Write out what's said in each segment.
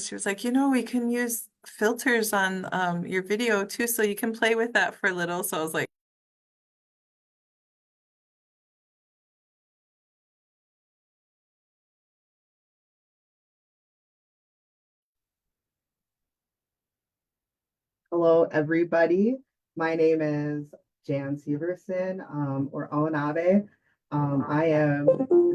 She was like, we can use filters on your video too, so you can play with that for a little. So I was like, Hello, everybody. My name is Jan Severson, or Oanabe. I am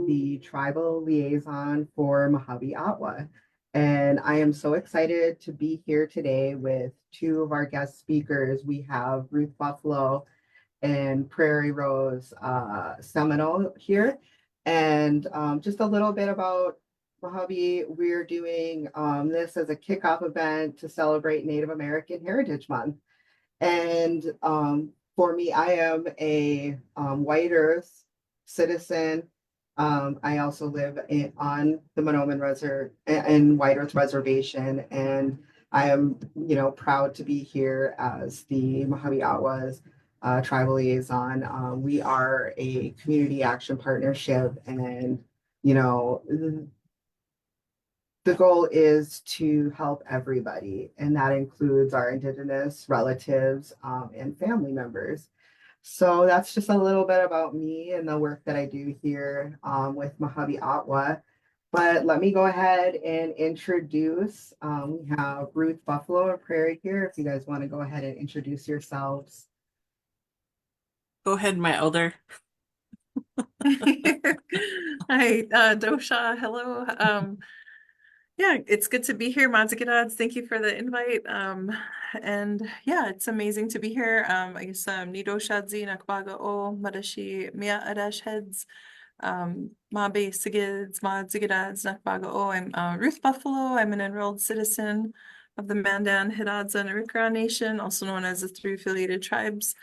the tribal liaison for MAHUBE-OTWA, and I am so excited to be here today with two of our guest speakers. We have Ruth Buffalo and Prairie Rose Seminole here. And just a little bit about Mojave. We're doing this as a kickoff event to celebrate Native American Heritage Month. And for me, I am a White Earth citizen. I also live on the Monoman in White Earth Reservation, and I am, proud to be here as the Mojave-Ottawa's tribal liaison. We are a community action partnership, and you know, the goal is to help everybody, and that includes our Indigenous relatives and family members. So that's just a little bit about me and the work that I do here with MAHUBE-OTWA. But let me go ahead and introduce. We have Ruth Buffalo and Prarie here. If you guys want to go ahead and introduce yourselves. Go ahead, my elder. hi, Dosha, hello. Yeah, it's good to be here, Mazagadads. Thank you for the invite. And yeah, it's amazing to be here. I guess Nidoshadzi Nakbaga O Madashi Mia Adash Heads. Mabe Sigids, Mazagadads Nakbaga O. I'm Ruth Buffalo. I'm an enrolled citizen of the Mandan, Hidatsa, and Arikara Nation, also known as the three affiliated tribes.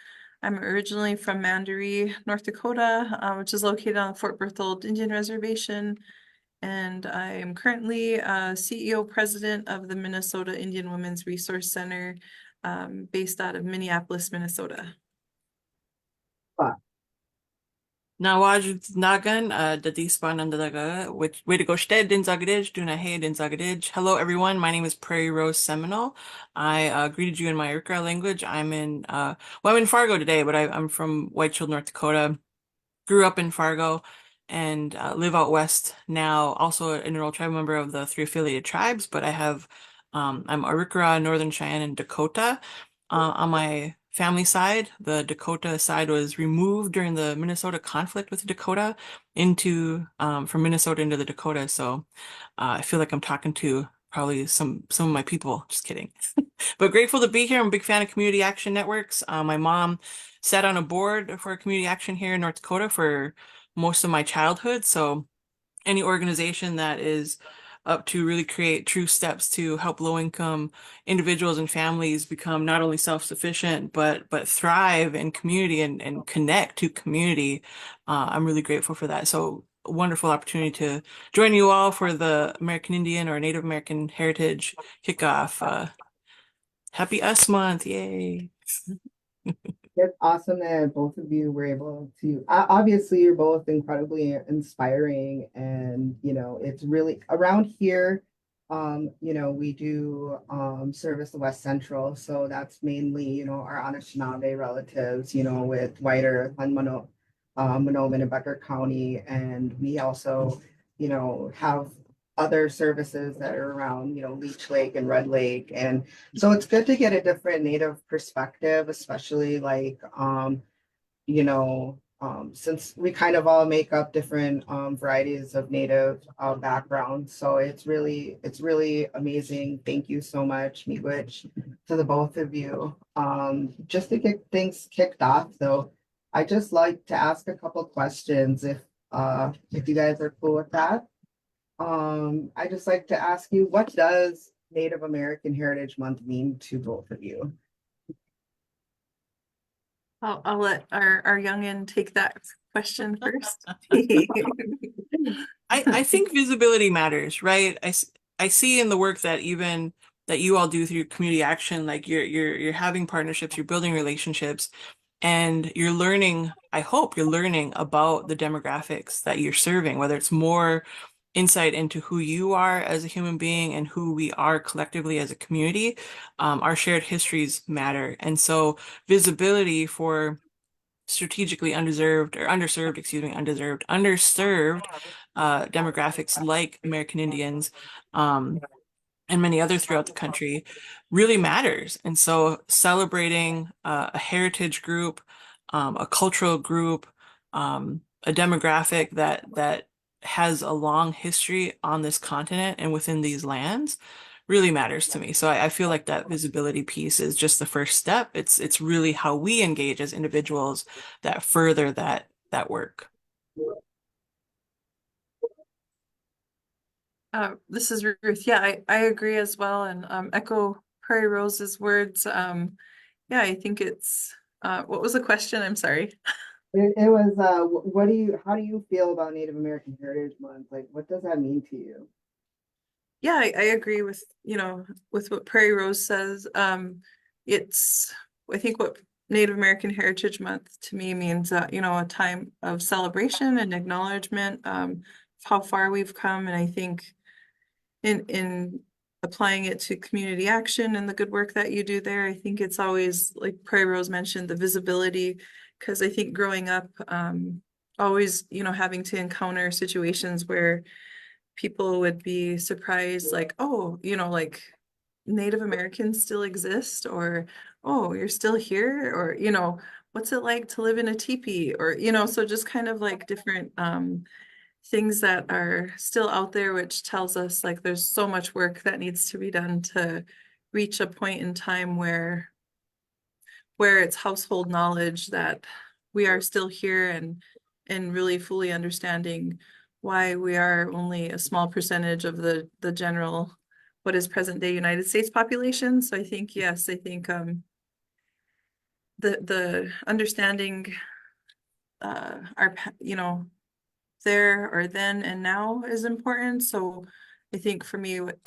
I'm originally from Mandaree, North Dakota, which is located on the Fort Berthold Indian Reservation. And I am currently CEO president of the Minnesota Indian Women's Resource Center, based out of Minneapolis, Minnesota. Nawaj Nagan, Dadispan Andalaga, which way to go sted din Zagadij, Dunahe din Zagadij. Hello everyone, my name is Prairie Rose Seminole. I greeted you in my Irkra language. I'm in Fargo today, but I'm from Whitefield, North Dakota. Grew up in Fargo and live out west now. Also an enrolled tribe member of the three affiliated tribes, but I'm Arikara, Northern Cheyenne, and Dakota. On my family side, the Dakota side was removed during the Minnesota conflict with Dakota from Minnesota into the Dakota. So I feel like I'm talking to probably some of my people. Just kidding. But grateful to be here. I'm a big fan of community action networks. My mom sat on a board for community action here in North Dakota for most of my childhood. So any organization that is up to really create true steps to help low-income individuals and families become not only self-sufficient but thrive in community and connect to community. I'm really grateful for that. So a wonderful opportunity to join you all for the American Indian or Native American Heritage kickoff. Happy Us Month, yay! It's awesome that both of you were able to. Obviously, you're both incredibly inspiring, and it's really around here. We do service the West Central, so that's mainly our Anishinaabe relatives, with White Earth and Monoman and Becker County, and we also, have other services that are around, Leech Lake and Red Lake, and so it's good to get a different native perspective, especially like since we kind of all make up different varieties of native backgrounds. So it's really amazing. Thank you so much, Miigwech, to the both of you. Just to get things kicked off though, I just like to ask a couple questions if you guys are cool with that. I just like to ask you, what does Native American Heritage Month mean to both of you? I'll let our youngin take that question first. I think visibility matters, right? I see in the work that even that you all do through community action, like you're having partnerships, you're building relationships, and you're learning, I hope you're learning about the demographics that you're serving, whether it's more insight into who you are as a human being and who we are collectively as a community, our shared histories matter. And so visibility for strategically undeserved or underserved, excuse me, underserved demographics like American Indians, and many others throughout the country really matters. And so celebrating a heritage group, a cultural group, a demographic that has a long history on this continent and within these lands really matters to me. So I feel like that visibility piece is just the first step. It's really how we engage as individuals that further that work. This is Ruth. Yeah, I agree as well, and echo Prairie Rose's words. Yeah, I think it's what was the question? I'm sorry. It was what do you how do you feel about Native American Heritage Month? Like what does that mean to you? Yeah, I agree with, with what Prairie Rose says. It's, I think what Native American Heritage Month to me means, a time of celebration and acknowledgement, of how far we've come. And I think in applying it to community action and the good work that you do there, I think it's always, like Prairie Rose mentioned, the visibility, because I think growing up, always, having to encounter situations where people would be surprised, like, oh, like Native Americans still exist, or oh, you're still here, or what's it like to live in a teepee, or so just kind of like different things that are still out there, which tells us like there's so much work that needs to be done to reach a point in time where it's household knowledge that we are still here, and really fully understanding why we are only a small percentage of the general what is present day United States population. So I think, yes, I think the understanding our there or then and now is important. So I think for me what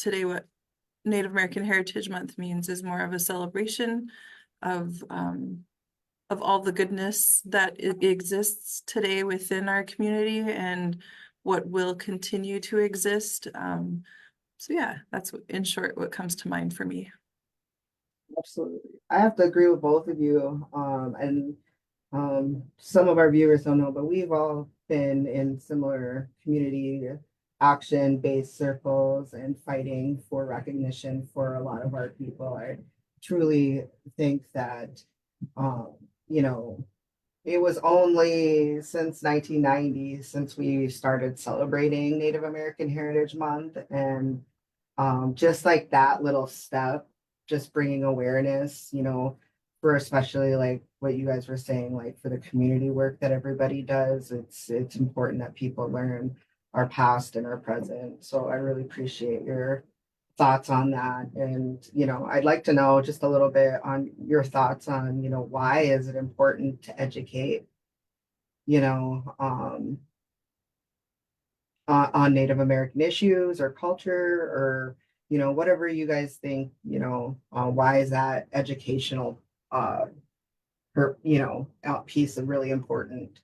Native American Heritage Month means is more of a celebration of all the goodness that exists today within our community and what will continue to exist. So yeah, that's in short what comes to mind for me. Absolutely. I have to agree with both of you. And some of our viewers don't know, but we've all been in similar community action-based circles and fighting for recognition for a lot of our people. I truly think that, um, you know, it was only since 1990 since we started celebrating Native American Heritage Month, and just like that little step, just bringing awareness, for especially like what you guys were saying, like for the community work that everybody does, it's important that people learn our past and our present. So I really appreciate your thoughts on that. And, I'd like to know just a little bit on your thoughts on, why is it important to educate, you know, on Native American issues or culture or whatever you guys think, why is that educational piece of really important.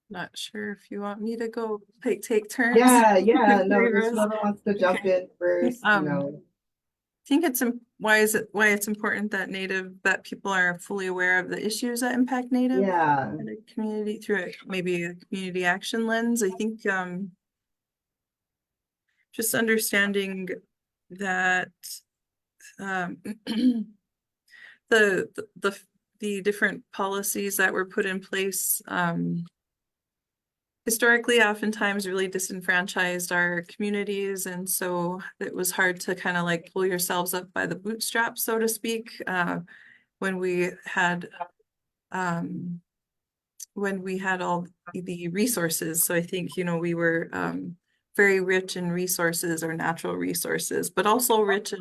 Not sure if you want me to go take turns. Yeah, no, Prairie just Rose. whoever wants to jump Okay. in first, I think why it's important that people are fully aware of the issues that impact Native yeah, in the community through maybe a community action lens. I think just understanding that um, the, the the different policies that were put in place historically oftentimes really disenfranchised our communities, and so it was hard to kind of like pull yourselves up by the bootstraps, so to speak, when we had um, all the resources. So I think, we were very rich in resources or natural resources, but also rich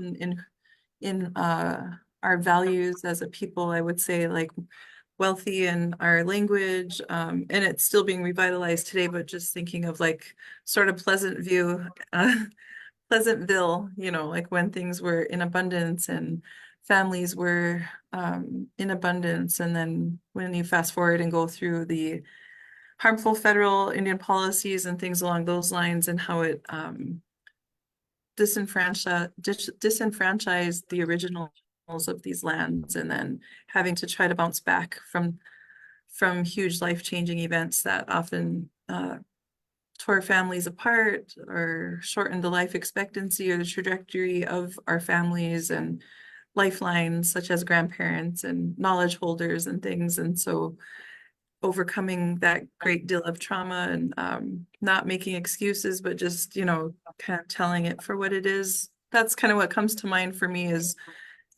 in our values as a people. I would say like wealthy in our language, and it's still being revitalized today, but just thinking of like sort of Pleasantville, like when things were in abundance and families were in abundance. And then when you fast forward and go through the harmful federal Indian policies and things along those lines, and how it disenfranchised the originals of these lands, and then having to try to bounce back from huge life-changing events that often tore families apart or shortened the life expectancy or the trajectory of our families and lifelines such as grandparents and knowledge holders and things. And so overcoming that great deal of trauma and not making excuses, but just, kind of telling it for what it is. That's kind of what comes to mind for me is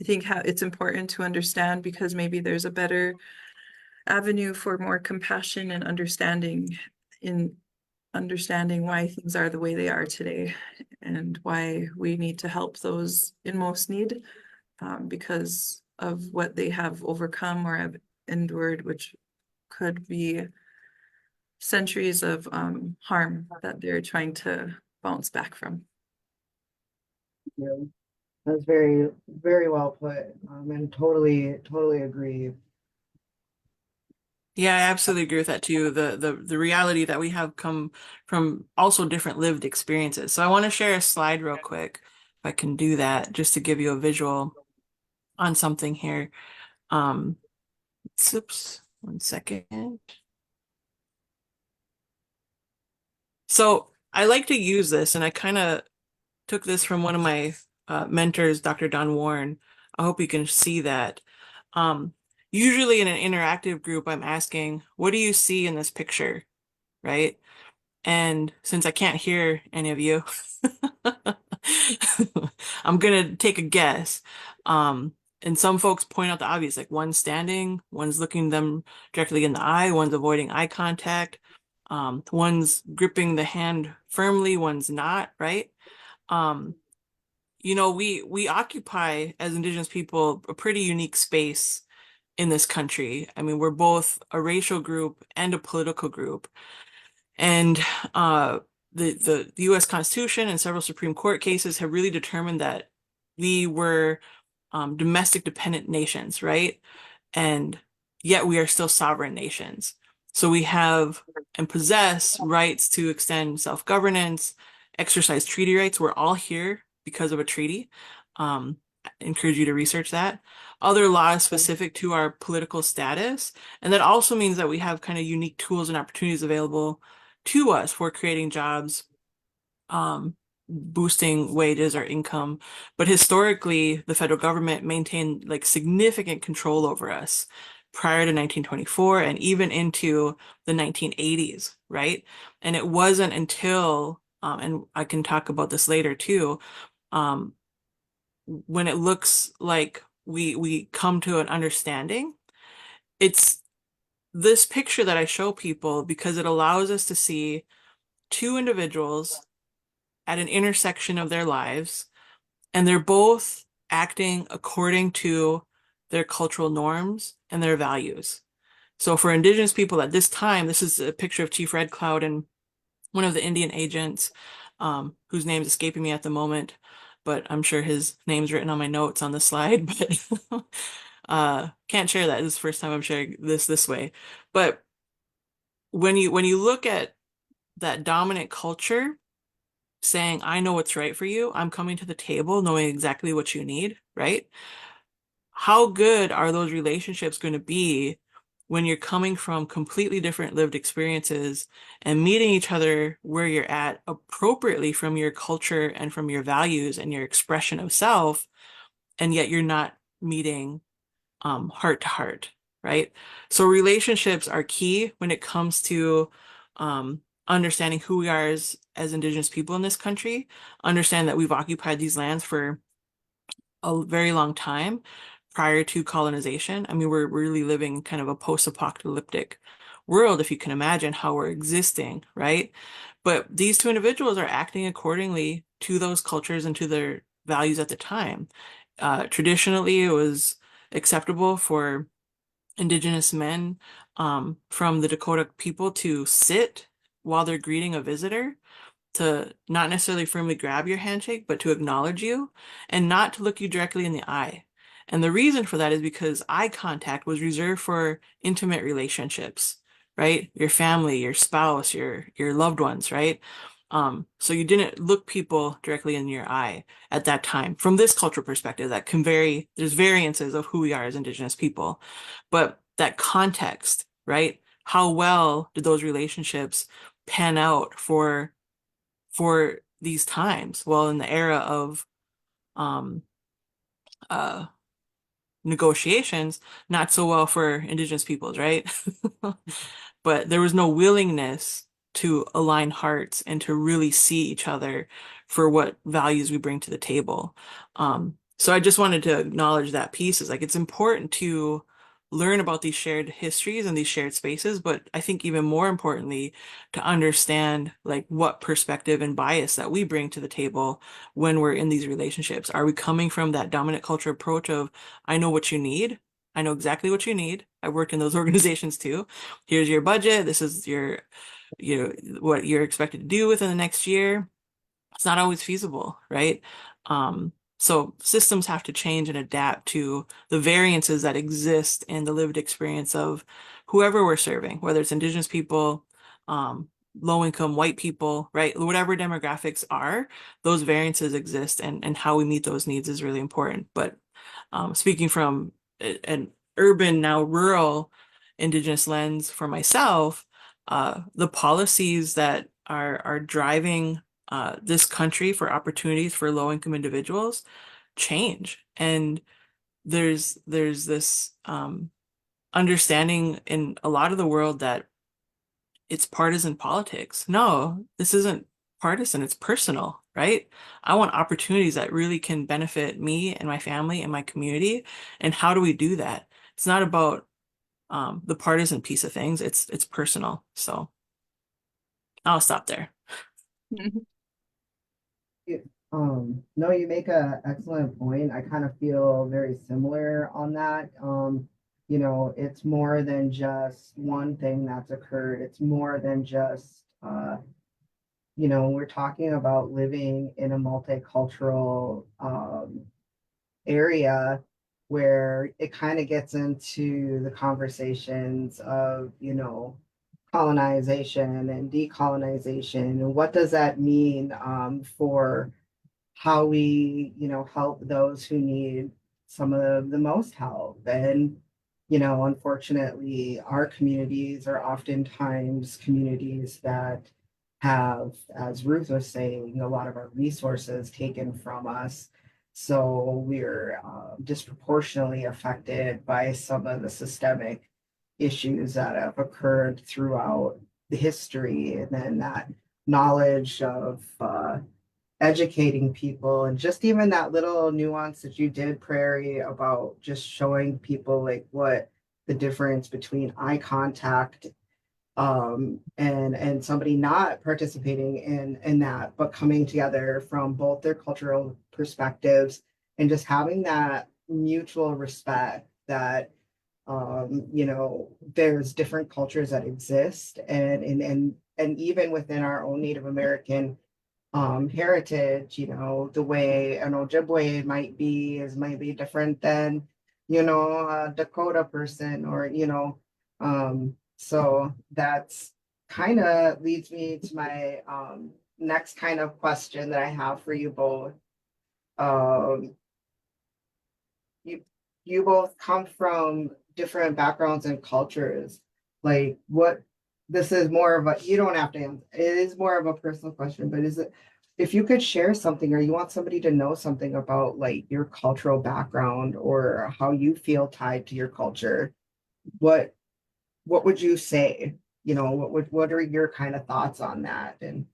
I think how it's important to understand, because maybe there's a better avenue for more compassion and understanding in understanding why things are the way they are today and why we need to help those in most need because of what they have overcome or have endured, which could be centuries of harm that they're trying to bounce back from. Yeah. That's very, very well put, and totally agree. Yeah, I absolutely agree with that too. The reality that we have come from also different lived experiences. So I want to share a slide real quick, if I can do that, just to give you a visual on something here. Oops, 1 second. So I like to use this, and I kind of took this from one of my mentors, Dr. Don Warren. I hope you can see that. Usually in an interactive group, I'm asking, what do you see in this picture, right? And since I can't hear any of you, I'm gonna take a guess. And some folks point out the obvious, like one's standing, one's looking them directly in the eye, one's avoiding eye contact, one's gripping the hand firmly, one's not, right? Um, we occupy as Indigenous people a pretty unique space in this country. I mean, we're both a racial group and a political group. And the US Constitution and several Supreme Court cases have really determined that we were domestic dependent nations, right? And yet we are still sovereign nations. So we have and possess rights to extend self-governance, exercise treaty rights. We're all here because of a treaty. I encourage you to research that. Other laws specific to our political status. And that also means that we have kind of unique tools and opportunities available to us for creating jobs, boosting wages or income. But historically, the federal government maintained like significant control over us prior to 1924 and even into the 1980s, right? And it wasn't until, and I can talk about this later too, when it looks like we come to an understanding, it's this picture that I show people because it allows us to see two individuals at an intersection of their lives, and they're both acting according to their cultural norms and their values. So for Indigenous people at this time, this is a picture of Chief Red Cloud and one of the Indian agents, whose name's escaping me at the moment, but I'm sure his name's written on my notes on the slide, but can't share that. This is the first time I'm sharing this way. But when you look at that dominant culture saying, I know what's right for you, I'm coming to the table knowing exactly what you need, right? How good are those relationships going to be when you're coming from completely different lived experiences and meeting each other where you're at appropriately from your culture and from your values and your expression of self, and yet you're not meeting heart to heart, right? So relationships are key when it comes to understanding who we are as Indigenous people in this country, understand that we've occupied these lands for a very long time prior to colonization. I mean, we're really living kind of a post-apocalyptic world, if you can imagine how we're existing, right? But these two individuals are acting accordingly to those cultures and to their values at the time. Traditionally, it was acceptable for Indigenous men from the Dakota people to sit while they're greeting a visitor, to not necessarily firmly grab your handshake, but to acknowledge you and not to look you directly in the eye. And the reason for that is because eye contact was reserved for intimate relationships, right? Your family, your spouse, your loved ones, right? So you didn't look people directly in your eye at that time. From this cultural perspective, that can vary, there's variances of who we are as Indigenous people, but that context, right? How well did those relationships pan out for these times? Well, in the era of um uh negotiations, not so well for Indigenous peoples, right? But there was no willingness to align hearts and to really see each other for what values we bring to the table. So I just wanted to acknowledge that piece is like it's important to learn about these shared histories and these shared spaces, but I think even more importantly, to understand like what perspective and bias that we bring to the table when we're in these relationships. Are we coming from that dominant culture approach of, I know what you need? I know exactly what you need. I worked in those organizations too. Here's your budget. This is what you're expected to do within the next year. It's not always feasible, right? So systems have to change and adapt to the variances that exist in the lived experience of whoever we're serving, whether it's Indigenous people, um, low income white people, right? Whatever demographics are, those variances exist and how we meet those needs is really important. But speaking from an urban, now rural Indigenous lens for myself, the policies that are driving this country for opportunities for low income individuals change. And there's this understanding in a lot of the world that it's partisan politics. No, this isn't partisan, it's personal, right? I want opportunities that really can benefit me and my family and my community. And how do we do that? It's not about the partisan piece of things. It's personal. So I'll stop there. No, you make a excellent point. I kind of feel very similar on that. It's more than just one thing that's occurred. It's more than just, we're talking about living in a multicultural area where it kind of gets into the conversations of, colonization and decolonization and what does that mean for how we, help those who need some of the most help. And, unfortunately, our communities are oftentimes communities that have, as Ruth was saying, a lot of our resources taken from us. So we're disproportionately affected by some of the systemic issues that have occurred throughout the history. And then that knowledge of educating people and just even that little nuance that you did, Prarie, about just showing people like what the difference between eye contact and somebody not participating in that but coming together from both their cultural perspectives and just having that mutual respect that there's different cultures that exist and even within our own Native American heritage, the way an Ojibwe might be different than, a Dakota person or, so that's kind of leads me to my next kind of question that I have for you both. Um, you you both come from different backgrounds and cultures. Like what this is more of a you don't have to answer. It is more of a personal question, but is it if you could share something or you want somebody to know something about like your cultural background or how you feel tied to your culture, what what would you say? What are your kind of thoughts on that? And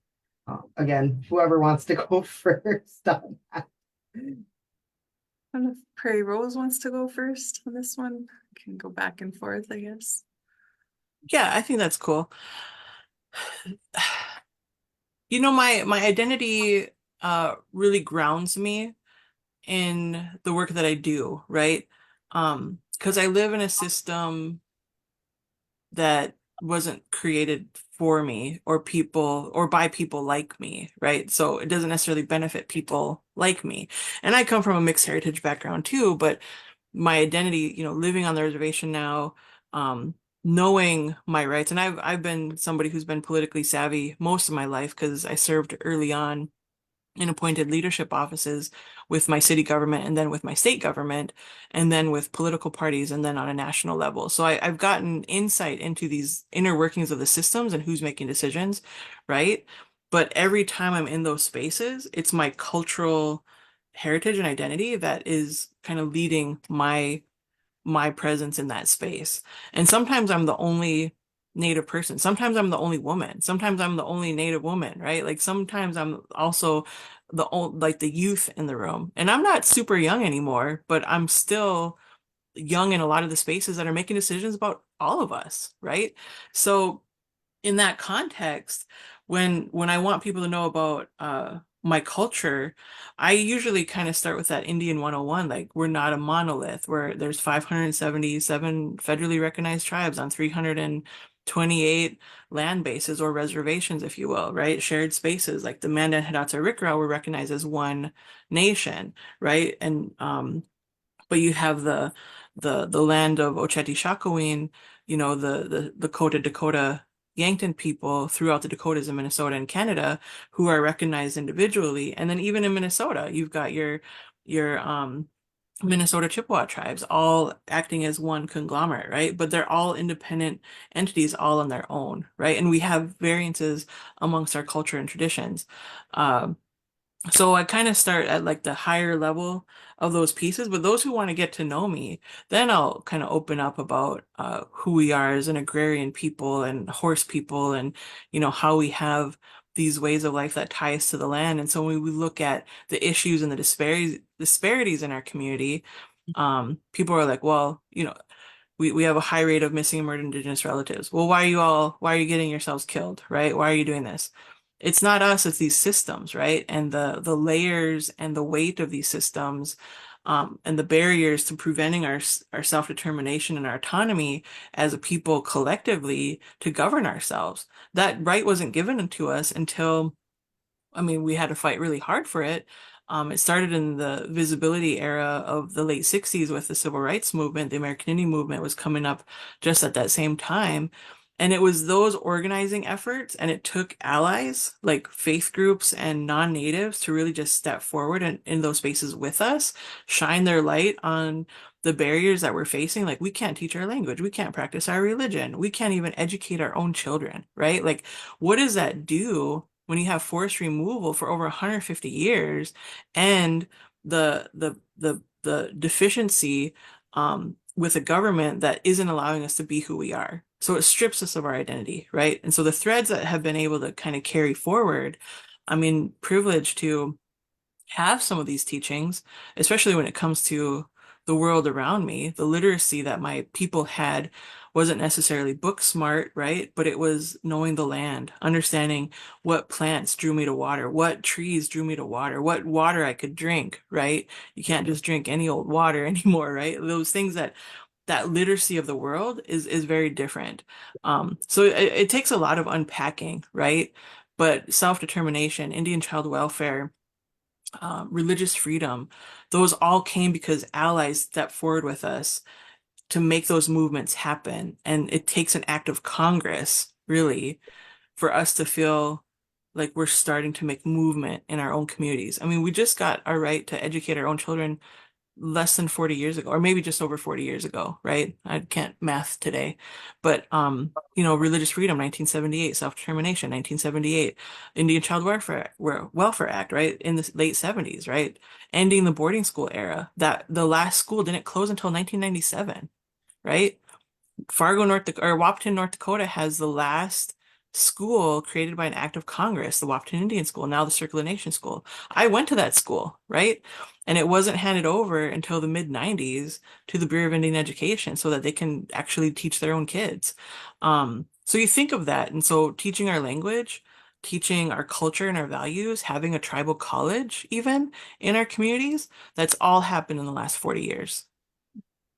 again, whoever wants to go first on that. I don't know if Prairie Rose wants to go first on this one. Can go back and forth, I guess. Yeah, I think that's cool. My identity really grounds me in the work that I do, right? Because I live in a system that wasn't created for me or people or by people like me, right? So it doesn't necessarily benefit people like me. And I come from a mixed heritage background too, but my identity, living on the reservation now, knowing my rights. And I've been somebody who's been politically savvy most of my life because I served early on in appointed leadership offices with my city government and then with my state government and then with political parties and then on a national level. So I've gotten insight into these inner workings of the systems and who's making decisions, right? But every time I'm in those spaces, it's my cultural heritage and identity that is kind of leading my presence in that space. And sometimes I'm the only Native person. Sometimes I'm the only woman. Sometimes I'm the only Native woman, right? Like sometimes I'm also like the youth in the room. And I'm not super young anymore, but I'm still young in a lot of the spaces that are making decisions about all of us, right? So in that context, when I want people to know about my culture, I usually kind of start with that Indian 101, like we're not a monolith, where there's 577 federally recognized tribes on 328 land bases or reservations, if you will, right? Shared spaces, like the Mandan Hidatsa Rikra were recognized as one nation, right? And but you have the land of Oceti Sakowin, you know, the Dakota Yankton people throughout the Dakotas in Minnesota and Canada who are recognized individually. And then even in Minnesota, you've got your Minnesota Chippewa tribes all acting as one conglomerate, right? But they're all independent entities all on their own, right? And we have variances amongst our culture and traditions. Um, so I kind of start at like the higher level of those pieces, but those who want to get to know me, then I'll kind of open up about who we are as an agrarian people and horse people and, you know, how we have these ways of life that tie us to the land. And so when we look at the issues and the disparities in our community, people are like, well, you know, we have a high rate of missing and murdered Indigenous relatives. Well, why are you getting yourselves killed, right? Why are you doing this? It's not us, it's these systems, right? And the layers and the weight of these systems, and the barriers to preventing our self-determination and our autonomy as a people collectively to govern ourselves. That right wasn't given to us until I mean, we had to fight really hard for it. It started in the visibility era of the late 60s with the civil rights movement. The American Indian movement was coming up just at that same time. And it was those organizing efforts, and it took allies like faith groups and non-natives to really just step forward and in those spaces with us, shine their light on the barriers that we're facing. Like, we can't teach our language, we can't practice our religion, we can't even educate our own children, right? Like, what does that do when you have forest removal for over 150 years and the deficiency with a government that isn't allowing us to be who we are? So it strips us of our identity, right? And so the threads that have been able to kind of carry forward, I mean, privileged to have some of these teachings, especially when it comes to the world around me. The literacy that my people had wasn't necessarily book smart, right? But it was knowing the land, understanding what plants drew me to water, what trees drew me to water, what water I could drink, right? You can't just drink any old water anymore, right? Those things that literacy of the world is very different. So it takes a lot of unpacking, right? But self-determination, Indian child welfare, religious freedom, those all came because allies stepped forward with us to make those movements happen. And it takes an act of Congress, really, for us to feel like we're starting to make movement in our own communities. I mean, we just got our right to educate our own children less than 40 years ago, or maybe just over 40 years ago, right? I can't math today. But you know, religious freedom, 1978, self-determination, 1978, Indian Child Welfare Act, right? In the late 70s, right? Ending the boarding school era. That the last school didn't close until 1997, right? Fargo, North Dakota, or Wahpeton, North Dakota has the last school created by an act of Congress, the Wahpeton Indian School, now the Circle of Nations School. I went to that school, right? And it wasn't handed over until the mid 90s to the Bureau of Indian Education so that they can actually teach their own kids. So you think of that. And so teaching our language, teaching our culture and our values, having a tribal college even in our communities, that's all happened in the last 40 years.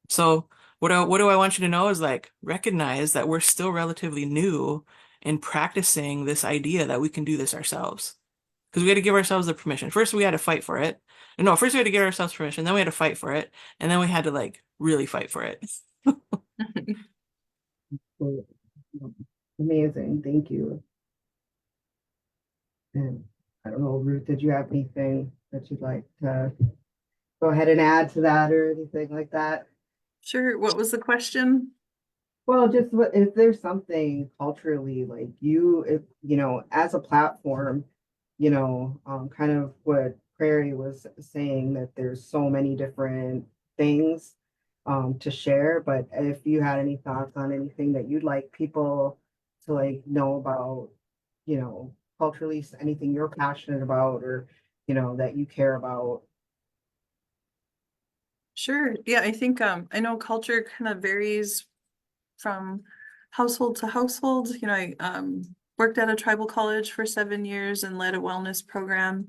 So what do I want you to know is like recognize that we're still relatively new in practicing this idea that we can do this ourselves. Because we had to give ourselves the permission. First we had to fight for it. No, first we had to give ourselves permission, then we had to fight for it, and then we had to like really fight for it. Well, amazing. Thank you. And I don't know, Ruth, did you have anything that you'd like to go ahead and add to that or anything like that? Sure. What was the question? Well, just what if there's something culturally like you, if as a platform, kind of what Prairie was saying that there's so many different things to share. But if you had any thoughts on anything that you'd like people to like know about, culturally, anything you're passionate about or that you care about. Sure. Yeah, I think I know culture kind of varies from household to household. I worked at a tribal college for 7 years and led a wellness program,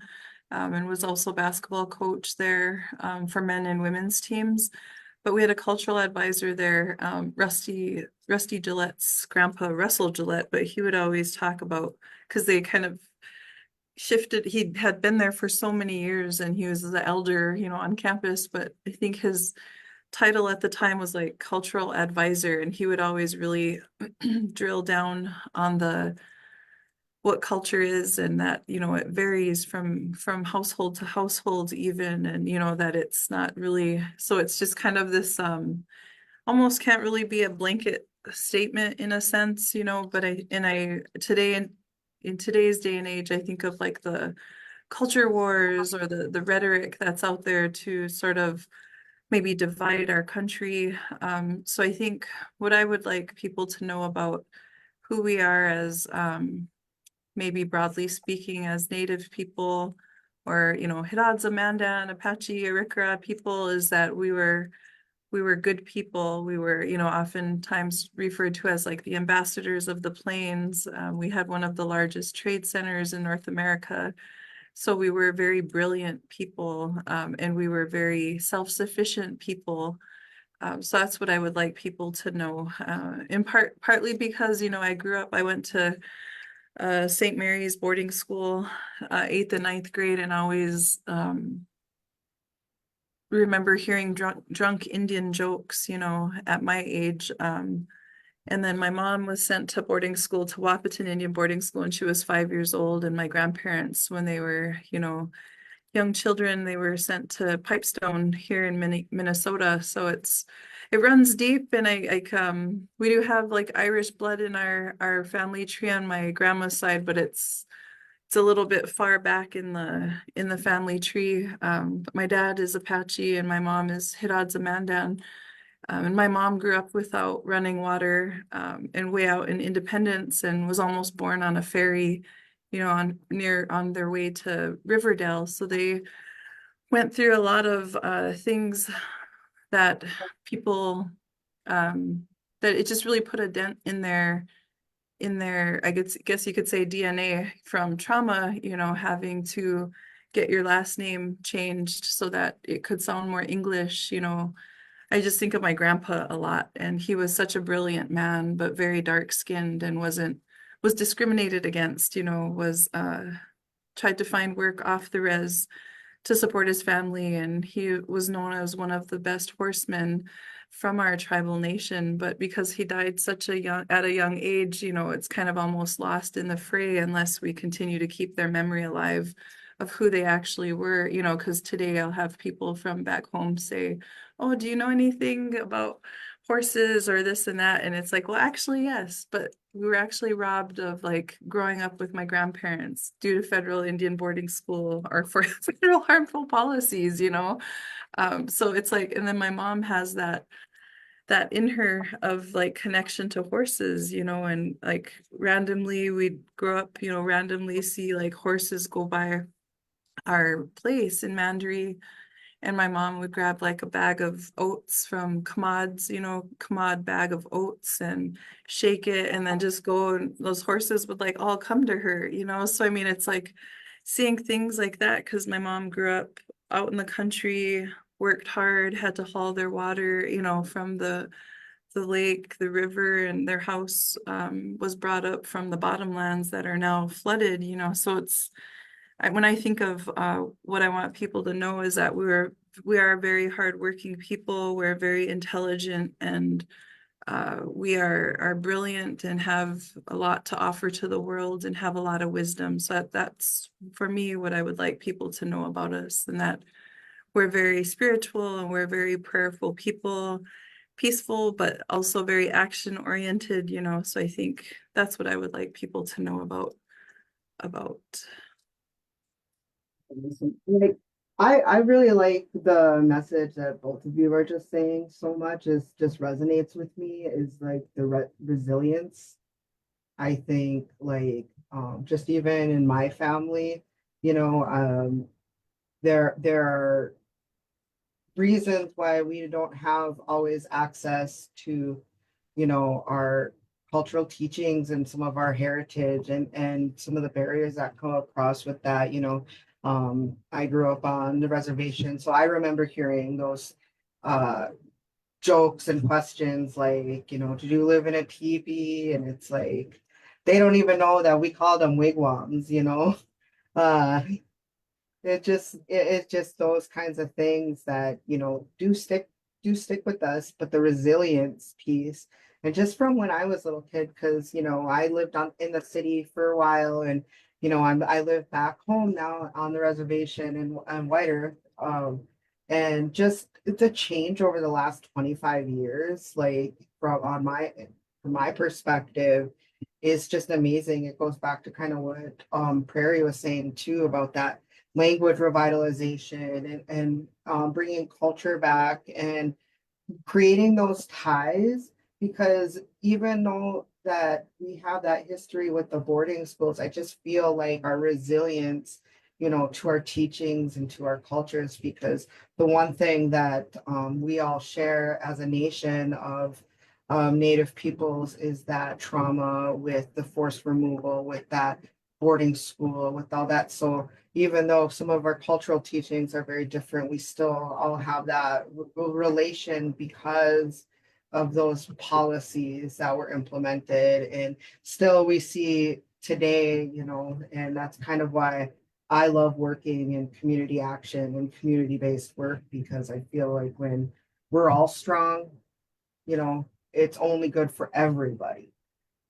and was also basketball coach there for men and women's teams. But we had a cultural advisor there, Rusty Gillette's grandpa, Russell Gillette, but he would always talk about, because they kind of shifted, he had been there for so many years and he was the elder, on campus, but I think his title at the time was like cultural advisor, and he would always really drill down on the what culture is, and that it varies from household to household even, and that it's not really, so it's just kind of this almost can't really be a blanket statement in a sense, but I today in today's day and age, I think of like the culture wars or the rhetoric that's out there to sort of maybe divide our country. So I think what I would like people to know about who we are as maybe broadly speaking as Native people, or Hidatsa, Mandan, Apache, Arikara people, is that we were good people. We were, oftentimes referred to as like the ambassadors of the plains. We had one of the largest trade centers in North America. So we were very brilliant people, and we were very self-sufficient people. So that's what I would like people to know, in partly because, I went to St. Mary's boarding school, 8th and 9th grade, and always remember hearing drunk Indian jokes, at my age. And then my mom was sent to boarding school, to Wahpeton Indian boarding school, and she was 5 years old. And my grandparents, when they were, young children, they were sent to Pipestone here in Minnesota. So it runs deep, and we do have like Irish blood in our family tree on my grandma's side, but it's a little bit far back in the family tree. But my dad is Apache and my mom is Hidatsa Mandan. And my mom grew up without running water, and way out in Independence, and was almost born on a ferry, on their way to Riverdale. So they went through a lot of things that people that it just really put a dent in their, I guess you could say, DNA from trauma, having to get your last name changed so that it could sound more English. I just think of my grandpa a lot, and he was such a brilliant man, but very dark skinned, and was discriminated against, was tried to find work off the res to support his family, and he was known as one of the best horsemen from our tribal nation. But because he died at a young age, it's kind of almost lost in the fray unless we continue to keep their memory alive of who they actually were, because today I'll have people from back home say, "Oh, do you know anything about horses or this and that?" And it's like, well, actually, yes, but we were actually robbed of like growing up with my grandparents due to federal Indian boarding school, or for federal harmful policies. So it's like, and then my mom has that in her of like connection to horses, and like randomly we'd grow up, randomly see like horses go by our place in Mandaree, and my mom would grab like a bag of oats from Commod's, Commod bag of oats, and shake it and then just go, and those horses would like all come to her. So I mean, it's like seeing things like that, because my mom grew up out in the country, worked hard, had to haul their water, from the lake, the river, and their house was brought up from the bottomlands that are now flooded, so when I think of what I want people to know is that we are very hardworking people. We're very intelligent, and we are brilliant and have a lot to offer to the world and have a lot of wisdom. So that's for me what I would like people to know about us, and that we're very spiritual and we're very prayerful people, peaceful, but also very action oriented, you know. So I think that's what I would like people to know about. Like, I really like the message that both of you are just saying so much is just resonates with me is like the resilience. I think like just even in my family, you know, there are reasons why we don't have always access to, you know, our cultural teachings and some of our heritage and some of the barriers that come across with that, you know. I grew up on the reservation, so I remember hearing those uh jokes and questions like, you know, did you live in a teepee? And it's like they don't even know that we call them wigwams, you know. Uh it's just those kinds of things that, you know, do stick with us, but the resilience piece. And just from when I was a little kid, because you know, I lived on in the city for a while and you know, I live back home now on the reservation in White Earth. And just the change over the last 25 years, like from my perspective, is just amazing. It goes back to kind of what Prarie was saying too about that language revitalization and bringing culture back and creating those ties, because even though that we have that history with the boarding schools, I just feel like our resilience, you know, to our teachings and to our cultures, because the one thing that we all share as a nation of Native peoples is that trauma with the forced removal, with that boarding school, with all that. So even though some of our cultural teachings are very different, we still all have that relation because of those policies that were implemented. And still we see today, you know, and that's kind of why I love working in community action and community-based work, because I feel like when we're all strong, you know, it's only good for everybody,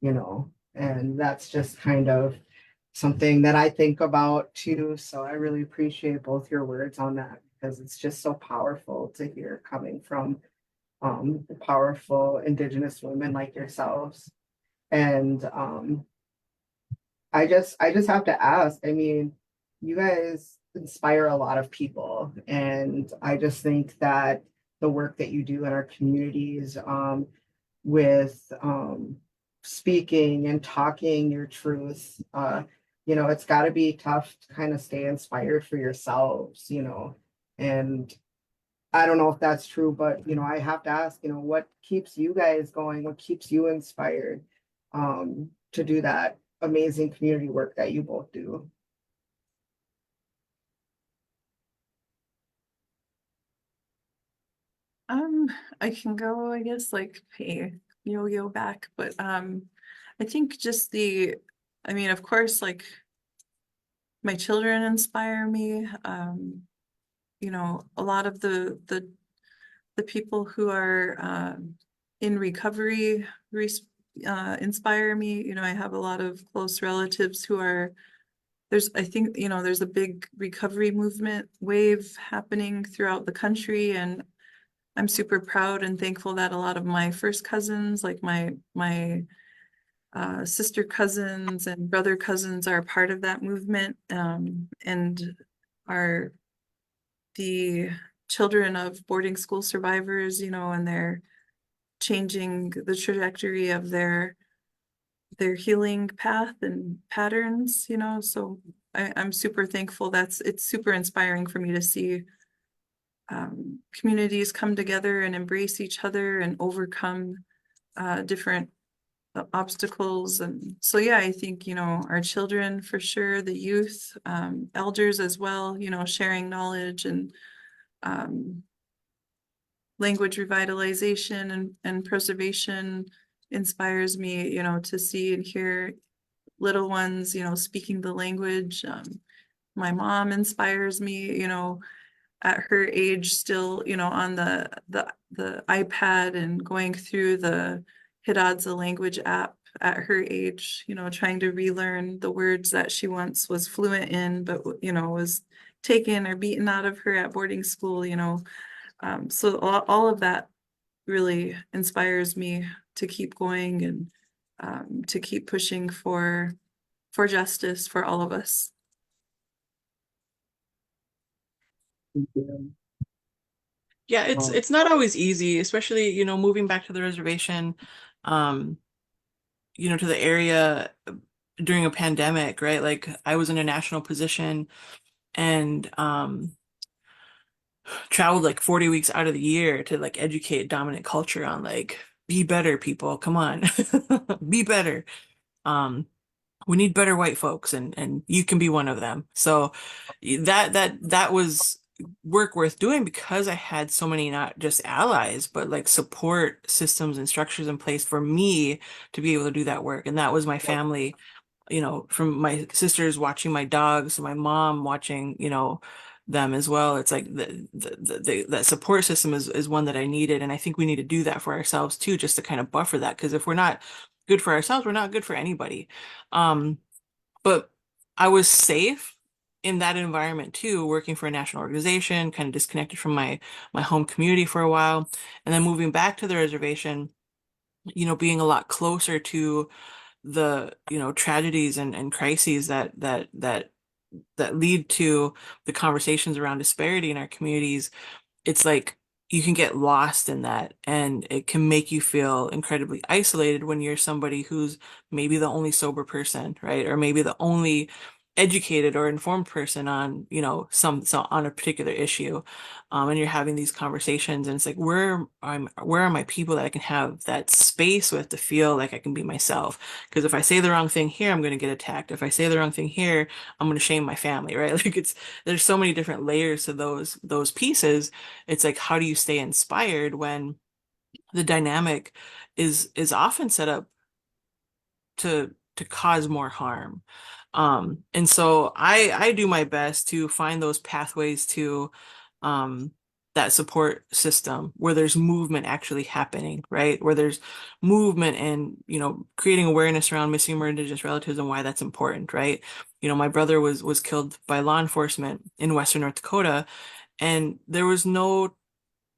you know, and that's just kind of something that I think about too. So I really appreciate both your words on that, because it's just so powerful to hear coming from powerful Indigenous women like yourselves. And I just have to ask, I mean, you guys inspire a lot of people, and I just think that the work that you do in our communities with speaking and talking your truth, you know, it's got to be tough to kind of stay inspired for yourselves, you know. And I don't know if that's true, but you know, I have to ask, you know, what keeps you guys going? What keeps you inspired to do that amazing community work that you both do? Um, I can go, I guess, like a yo-yo back, but I think just I mean, of course, like my children inspire me. You know, a lot of the people who are in recovery inspire me. You know, I have a lot of close relatives who are I think, you know, there's a big recovery movement wave happening throughout the country, and I'm super proud and thankful that a lot of my first cousins, like my sister cousins and brother cousins, are part of that movement, and are the children of boarding school survivors, you know, and they're changing the trajectory of their healing path and patterns, you know. So I'm super thankful. It's super inspiring for me to see communities come together and embrace each other and overcome different obstacles. And so, yeah, I think, you know, our children for sure, the youth, elders as well, you know, sharing knowledge and um, language revitalization and preservation inspires me, you know, to see and hear little ones, you know, speaking the language. My mom inspires me, you know, at her age still, on the iPad and going through the Hidadza language app at her age, trying to relearn the words that she once was fluent in, but was taken or beaten out of her at boarding school, so all of that really inspires me to keep going and to keep pushing for justice for all of us. Thank you. Yeah, it's Um, it's not always easy, especially, moving back to the reservation, um, to the area during a pandemic, right? Like I was in a national position and traveled like 40 weeks out of the year to like educate dominant culture on like be better people, come on. Be better. Um we need better white folks and you can be one of them. So that was work worth doing because I had so many not just allies but like support systems and structures in place for me to be able to do that work. And that was my family, from my sisters watching my dogs, my mom watching, them as well. It's like that support system is one that I needed. And I think we need to do that for ourselves too, just to kind of buffer that. Because if we're not good for ourselves, we're not good for anybody. Um, but I was safe in that environment too, working for a national organization, kind of disconnected from my home community for a while. And then moving back to the reservation, being a lot closer to the tragedies and crises that lead to the conversations around disparity in our communities. It's like you can get lost in that and it can make you feel incredibly isolated when you're somebody who's maybe the only sober person, right? Or maybe the only educated or informed person on, some on a particular issue. And you're having these conversations and it's like, where are my people that I can have that space with to feel like I can be myself? Because if I say the wrong thing here, I'm going to get attacked. If I say the wrong thing here, I'm going to shame my family, right? Like there's so many different layers to those pieces. It's like, how do you stay inspired when the dynamic is often set up to cause more harm? And so I do my best to find those pathways to um that support system where there's movement actually happening, right? Where there's movement and, creating awareness around missing or indigenous relatives and why that's important, right? My brother was killed by law enforcement in Western North Dakota, and there was no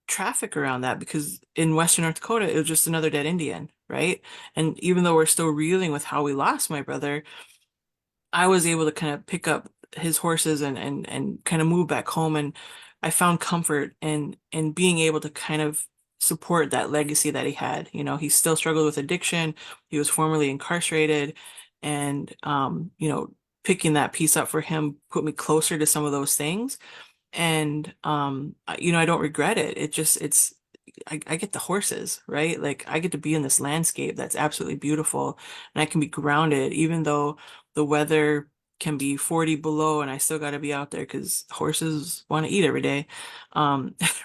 traffic around that because in Western North Dakota, it was just another dead Indian, right? And even though we're still reeling with how we lost my brother, I was able to kind of pick up his horses and kind of move back home. And I found comfort in being able to kind of support that legacy that he had. He still struggled with addiction. He was formerly incarcerated. And, picking that piece up for him put me closer to some of those things. And I don't regret it. I get the horses, right? Like I get to be in this landscape that's absolutely beautiful and I can be grounded even though the weather can be 40 below and I still got to be out there because horses want to eat every day.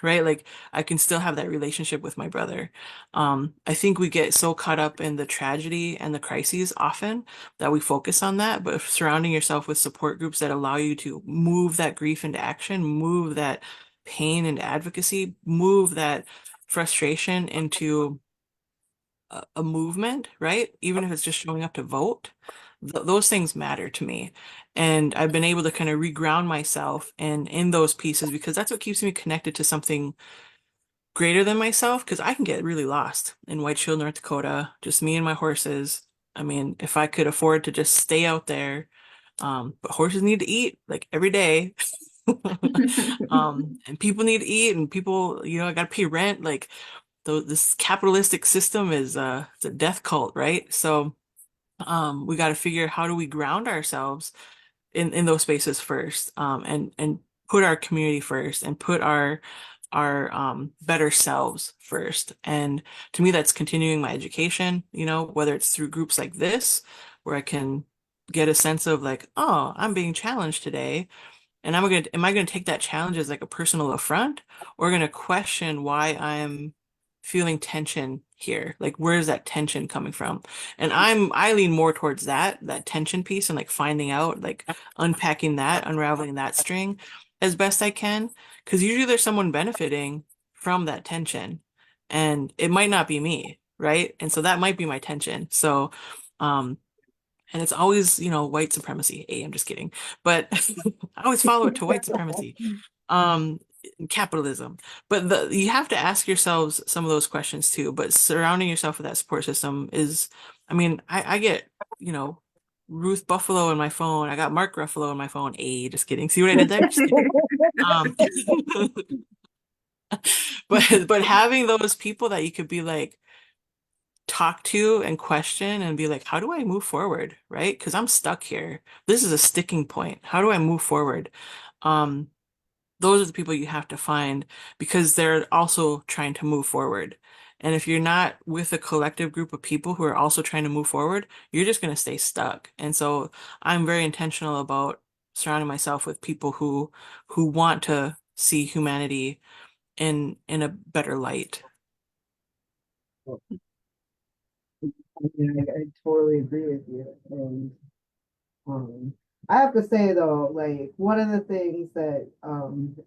Right? Like I can still have that relationship with my brother. I think we get so caught up in the tragedy and the crises often that we focus on that, but if surrounding yourself with support groups that allow you to move that grief into action, move that pain into advocacy, move that frustration into a movement, right? Even if it's just showing up to vote, those things matter to me. And I've been able to kind of reground myself and in those pieces because that's what keeps me connected to something greater than myself. Because I can get really lost in White Shield, North Dakota, just me and my horses. I mean, if I could afford to just stay out there, but horses need to eat like every day. And people need to eat and people, I gotta pay rent. Like this capitalistic system is it's a death cult, right? So we got to figure how do we ground ourselves in those spaces first, and put our community first and put our better selves first. And to me, that's continuing my education, whether it's through groups like this, where I can get a sense of like, oh, I'm being challenged today. And am I gonna take that challenge as like a personal affront or gonna question why I'm feeling tension here? Like where is that tension coming from? And I lean more towards that tension piece and like finding out, like unpacking that, unraveling that string as best I can, because usually there's someone benefiting from that tension, and it might not be me, right? And so that might be my tension. So, um, and it's always, white supremacy. Hey, I'm just kidding. But I always follow it to white supremacy, um, capitalism. But you have to ask yourselves some of those questions too. But surrounding yourself with that support system is, I mean, I get, you know, Ruth Buffalo in my phone. I got Mark Ruffalo in my phone. Hey, just kidding. See what I did there? Just kidding. Um, but having those people that you could be like, talk to and question and be like, how do I move forward? Right? Because I'm stuck here. This is a sticking point. How do I move forward? Um, those are the people you have to find because they're also trying to move forward. And if you're not with a collective group of people who are also trying to move forward, you're just going to stay stuck. And so I'm very intentional about surrounding myself with people who want to see humanity in a better light. I mean, I totally agree with you. And um, I have to say though, like one of the things that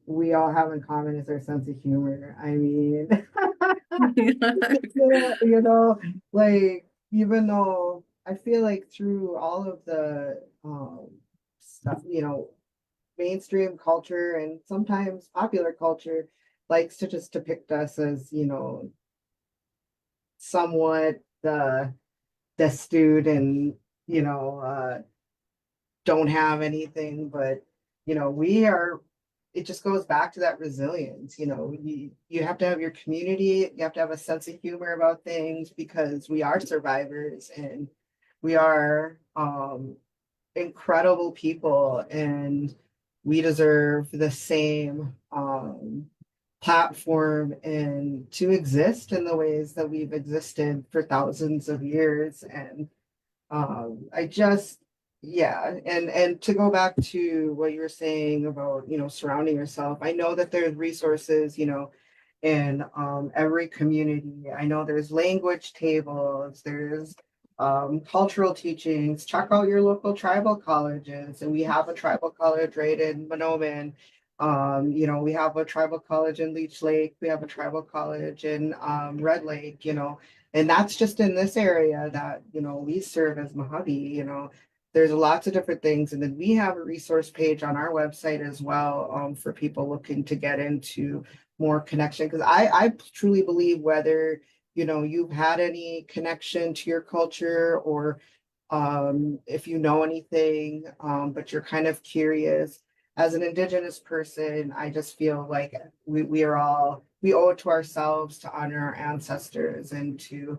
we all have in common is our sense of humor. I mean, you know, like even though I feel like through all of the stuff, mainstream culture and sometimes popular culture likes to just depict us as, somewhat destitute and, you know, uh, don't have anything, but we are, it just goes back to that resilience. You have to have your community, you have to have a sense of humor about things because we are survivors and we are incredible people and we deserve the same platform and to exist in the ways that we've existed for thousands of years. And I just, yeah, and to go back to what you were saying about, surrounding yourself, I know that there's resources, in every community. I know there's language tables, there's cultural teachings. Check out your local tribal colleges, and we have a tribal college right in Monoman. We have a tribal college in Leech Lake. We have a tribal college in Red Lake. And that's just in this area that we serve as Mojave. There's lots of different things, and then we have a resource page on our website as well for people looking to get into more connection because I truly believe whether you've had any connection to your culture or if you know anything but you're kind of curious as an indigenous person. I just feel like we owe it to ourselves to honor our ancestors and to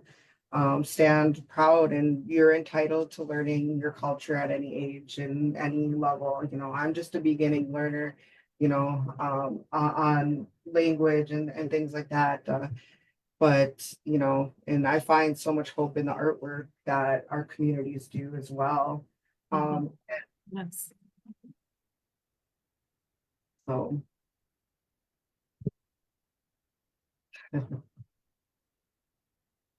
stand proud, and you're entitled to learning your culture at any age and any level. I'm just a beginning learner on language and things like that. But, and I find so much hope in the artwork that our communities do as well. Mhm. Um, Yes. so I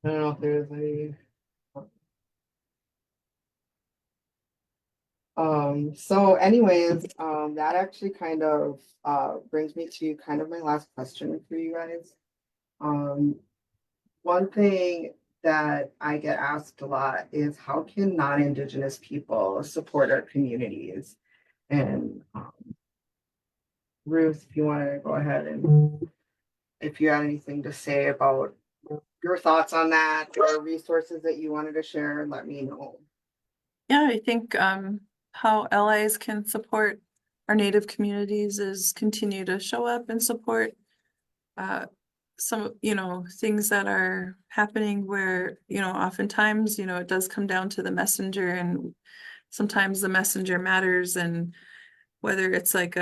don't know if there's any. So anyways, that actually kind of brings me to kind of my last question for you guys. Um, One thing that I get asked a lot is how can non-Indigenous people support our communities? And Ruth, if you want to go ahead and if you had anything to say about your thoughts on that or resources that you wanted to share, let me know. Yeah, I think how allies can support our Native communities is continue to show up and support uh, some, things that are happening where, oftentimes, it does come down to the messenger and sometimes the messenger matters and whether it's like,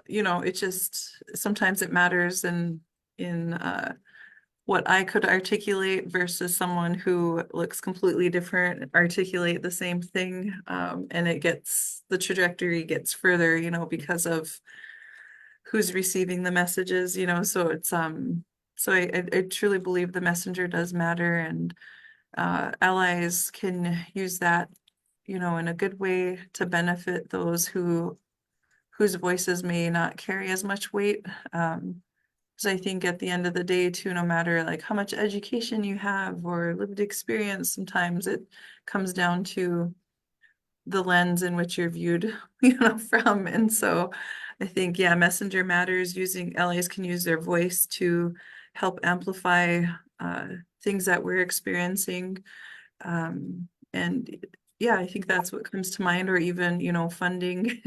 it just, sometimes it matters in what I could articulate versus someone who looks completely different, articulate the same thing. And the trajectory gets further, because of who's receiving the messages, so so I truly believe the messenger does matter and allies can use that, in a good way to benefit those whose voices may not carry as much weight. Because I think at the end of the day, too, no matter like how much education you have or lived experience, sometimes it comes down to the lens in which you're viewed, from. And so I think, yeah, messenger matters. Using LAs can use their voice to help amplify things that we're experiencing. And yeah, I think that's what comes to mind, or even, funding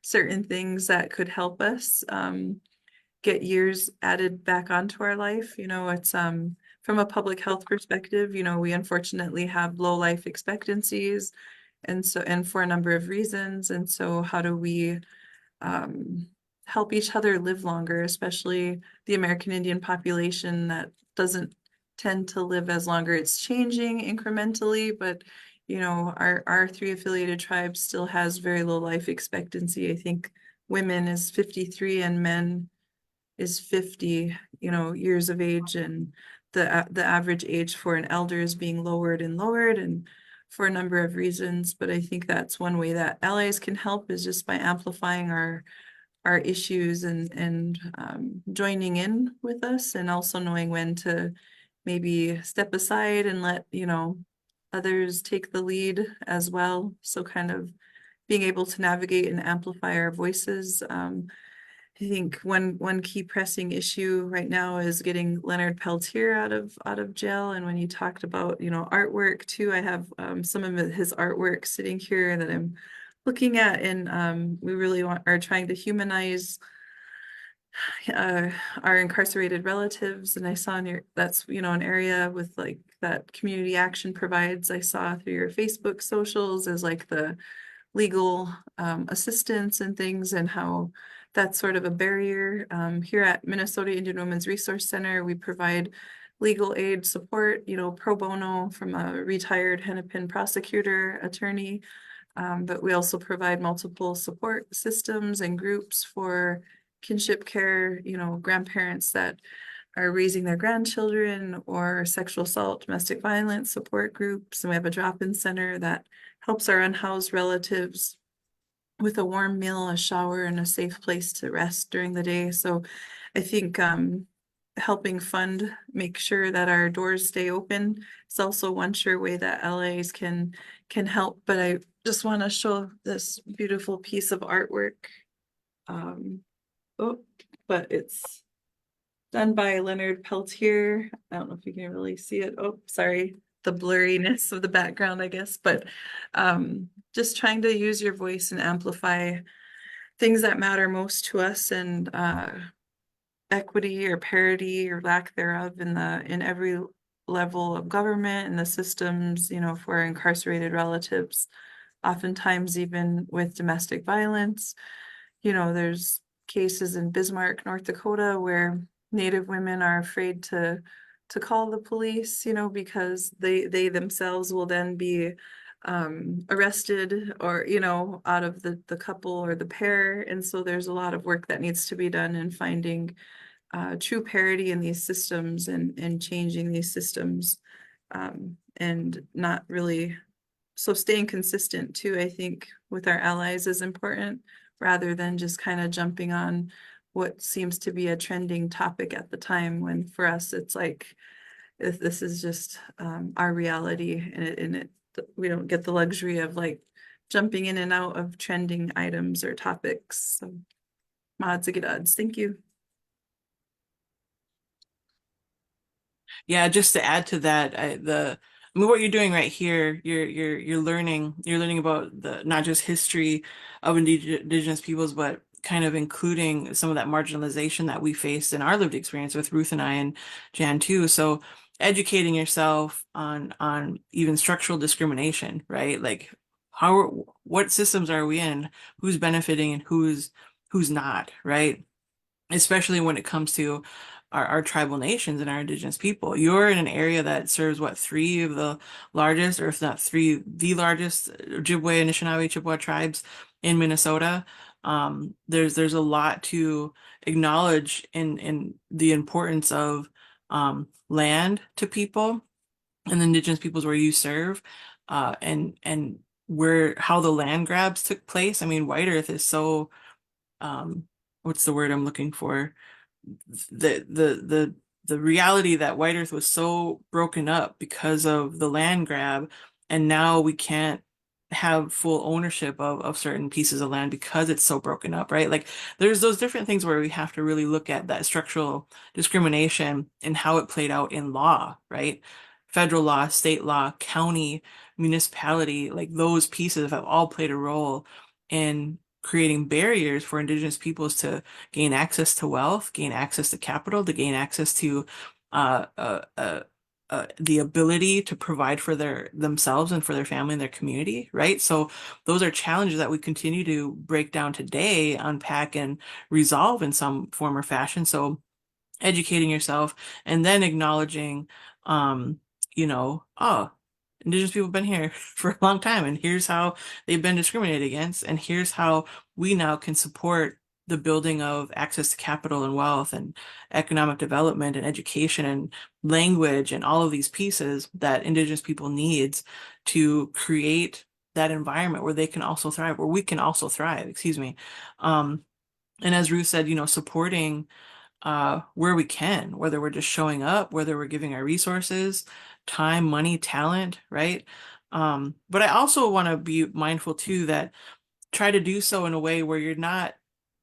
certain things that could help us get years added back onto our life. It's from a public health perspective, we unfortunately have low life expectancies, and for a number of reasons. And so how do we um, help each other live longer, especially the American Indian population that doesn't tend to live as longer. It's changing incrementally, but our three affiliated tribes still has very low life expectancy. I think women is 53 and men is 50, years of age, and the average age for an elder is being lowered and lowered, and for a number of reasons. But I think that's one way that allies can help, is just by amplifying our issues and joining in with us, and also knowing when to maybe step aside and let others take the lead as well. So kind of being able to navigate and amplify our voices. I think one key pressing issue right now is getting Leonard Peltier out of jail. And when you talked about artwork too, I have some of his artwork sitting here that I'm looking at, and we really are trying to humanize uh, our incarcerated relatives. And I saw that's an area with like that community action provides. I saw through your Facebook socials as like the legal assistance and things, and how that's sort of a barrier. Here at Minnesota Indian Women's Resource Center, we provide legal aid support, pro bono from a retired Hennepin prosecutor attorney. But we also provide multiple support systems and groups for kinship care, grandparents that are raising their grandchildren, or sexual assault, domestic violence support groups. And we have a drop-in center that helps our unhoused relatives with a warm meal, a shower, and a safe place to rest during the day. So I think helping fund, make sure that our doors stay open is also one sure way that LAs can help. But I just want to show this beautiful piece of artwork. Oh, but it's done by Leonard Peltier. I don't know if you can really see it. Oh, sorry, the blurriness of the background, I guess. But just trying to use your voice and amplify things that matter most to us, and equity or parity or lack thereof in every level of government and the systems, for our incarcerated relatives. Oftentimes, even with domestic violence, there's cases in Bismarck, North Dakota, where Native women are afraid to call the police, because they themselves will then be arrested, or out of the couple or the pair. And so there's a lot of work that needs to be done in finding true parity in these systems, and changing these systems, and not really. So staying consistent too, I think, with our allies is important, rather than just kind of jumping on what seems to be a trending topic at the time, when for us it's like, if this is just our reality, and we don't get the luxury of like jumping in and out of trending items or topics. So Mahadzagidads, thank you. Yeah, just to add to that, I mean, what you're doing right here, you're learning about the not just history of indigenous peoples, but kind of including some of that marginalization that we faced in our lived experience with Ruth and I and Jan too. So educating yourself on even structural discrimination, right? Like what systems are we in? Who's benefiting and who's not, right? Especially when it comes to our tribal nations and our indigenous people. You're in an area that serves what, three of the largest, or if not three, the largest Ojibwe, Anishinaabe, Chippewa tribes in Minnesota. There's a lot to acknowledge in the importance of land to people and the indigenous peoples where you serve, and where how the land grabs took place. I mean, White Earth is so what's the word I'm looking for? The the the the reality that White Earth was so broken up because of the land grab, and now we can't have full ownership of certain pieces of land because it's so broken up, right? Like there's those different things where we have to really look at that structural discrimination and how it played out in law, right? Federal law, state law, county, municipality, like those pieces have all played a role in creating barriers for Indigenous peoples to gain access to wealth, gain access to capital, to gain access to uh, uh, uh, the ability to provide for themselves and for their family and their community, right? So those are challenges that we continue to break down today, unpack and resolve in some form or fashion. So educating yourself and then acknowledging, um, oh, Indigenous people have been here for a long time, and here's how they've been discriminated against, and here's how we now can support the building of access to capital and wealth and economic development and education and language and all of these pieces that Indigenous people needs to create that environment where they can also thrive, where we can also thrive, excuse me. Um, and as Ruth said, supporting where we can, whether we're just showing up, whether we're giving our resources, time, money, talent, right? But I also want to be mindful too that try to do so in a way where you're not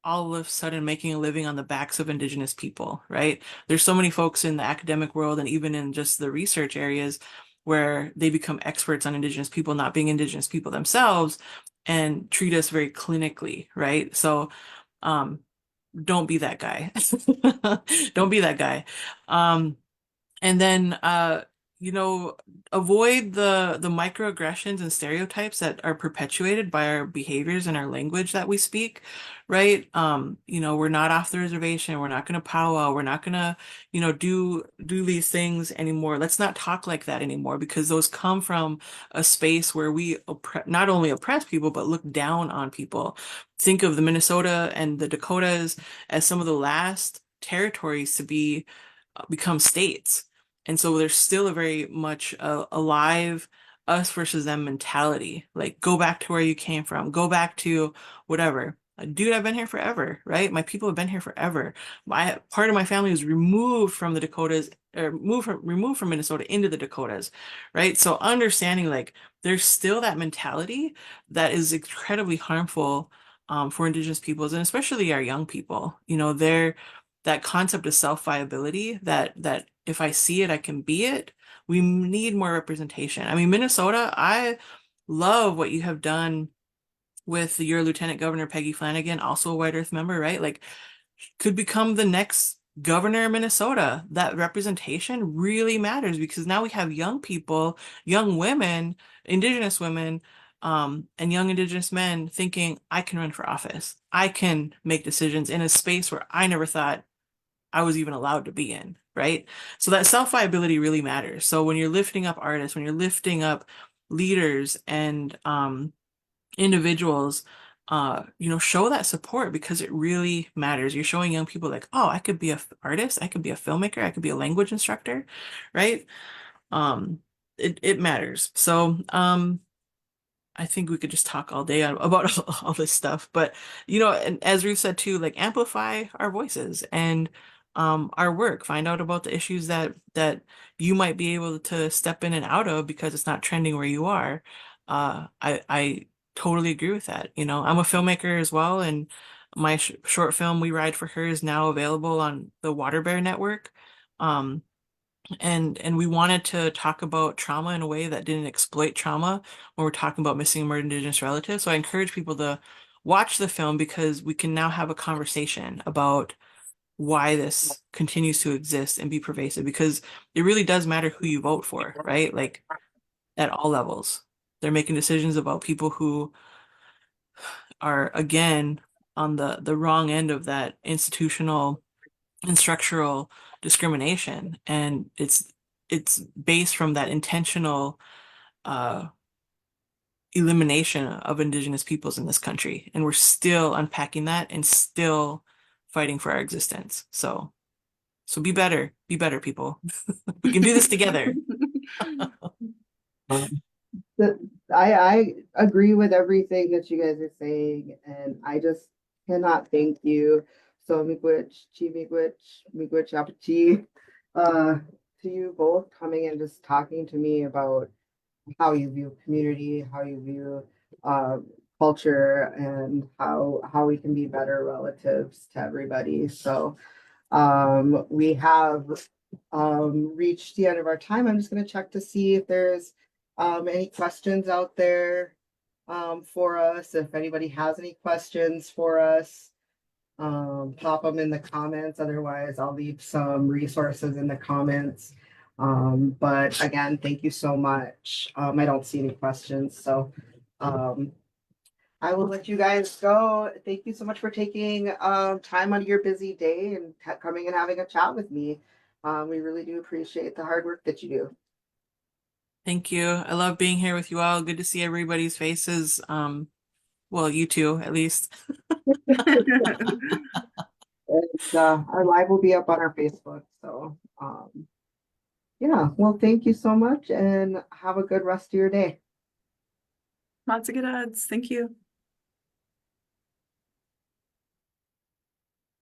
all of a sudden making a living on the backs of Indigenous people, right? There's so many folks in the academic world and even in just the research areas where they become experts on Indigenous people, not being Indigenous people themselves, and treat us very clinically, right? So, um, don't be that guy. Don't be that guy. Um, and then you know, avoid the microaggressions and stereotypes that are perpetuated by our behaviors and our language that we speak, right? We're not off the reservation, we're not gonna powwow, we're not gonna, do these things anymore. Let's not talk like that anymore because those come from a space where we not only oppress people, but look down on people. Think of the Minnesota and the Dakotas as some of the last territories to become states. And so there's still a very much alive us versus them mentality. Like, go back to where you came from, go back to whatever. Dude, I've been here forever, right? My people have been here forever. My part of my family was removed from the Dakotas, or removed from Minnesota into the Dakotas, right? So understanding like there's still that mentality that is incredibly harmful for Indigenous peoples and especially our young people. They're that concept of self-viability that if I see it, I can be it. We need more representation. I mean, Minnesota, I love what you have done with your Lieutenant Governor Peggy Flanagan, also a White Earth member, right? Like, could become the next governor of Minnesota. That representation really matters because now we have young people, young women, Indigenous women, and young Indigenous men thinking, I can run for office. I can make decisions in a space where I never thought I was even allowed to be in, right? So that self-viability really matters. So when you're lifting up artists, when you're lifting up leaders and individuals, show that support because it really matters. You're showing young people like, oh, I could be an artist, I could be a filmmaker, I could be a language instructor, right? It matters. So I think we could just talk all day about all this stuff, but and as Ruth said too, like amplify our voices and our work. Find out about the issues that you might be able to step in and out of because it's not trending where you are. I totally agree with that. I'm a filmmaker as well, and my short film "We Ride for Her" is now available on the Water Bear Network. Um, and we wanted to talk about trauma in a way that didn't exploit trauma when we're talking about missing and murdered Indigenous relatives. So I encourage people to watch the film because we can now have a conversation about why this continues to exist and be pervasive because it really does matter who you vote for, right? Like at all levels. They're making decisions about people who are again on the wrong end of that institutional and structural discrimination, and it's based from that intentional uh, elimination of Indigenous peoples in this country, and we're still unpacking that and still fighting for our existence. So be better, people. We can do this together. I agree with everything that you guys are saying, and I just cannot thank you. So miigwech apachi, to you both coming and just talking to me about how you view community, how you view uh, culture, and how we can be better relatives to everybody. So we have reached the end of our time. I'm just going to check to see if there's any questions out there for us. If anybody has any questions for us, pop them in the comments. Otherwise, I'll leave some resources in the comments. But again, thank you so much. I don't see any questions, so I will let you guys go. Thank you so much for taking time out of your busy day and coming and having a chat with me. We really do appreciate the hard work that you do. Thank you. I love being here with you all. Good to see everybody's faces. Well, you two at least. And our live will be up on our Facebook. So yeah, well, thank you so much and have a good rest of your day. Matsugidads, thank you.